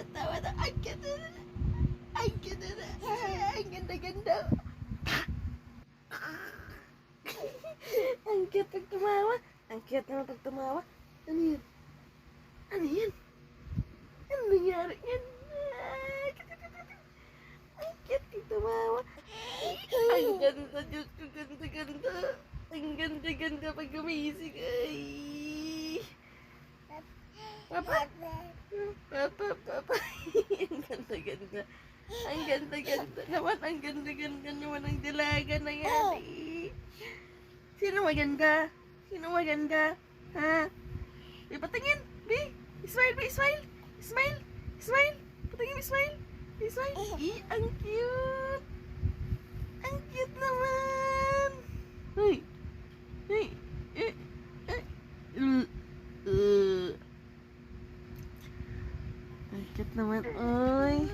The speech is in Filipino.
Tawa na. Ang ganda na. Ang ganda na. Ang ganda-ganda. Ang cute pag tumawa. Ang cute naman pag tumawa. Ano yun? Ano yan? Ano nangyari yan? Ang cute pag tumawa. Ang ganda, Diyos ko, ganda-ganda. Ang ganda-ganda pag gumising. Ay. Papa. Papa. Ang ganda-ganda. Ang ganda-ganda naman. Ang ganda-ganda naman ang dalaga na yan. Sino maganda? Sino maganda? Ha? Bi, patingin. Bi. Smile, Bi. Smile. Smile. Smile. Patingin, Bi. Smile. Bi, smile. Ang cute. Ang cute naman. Hoy. Hoy. Ang cute naman. Oy.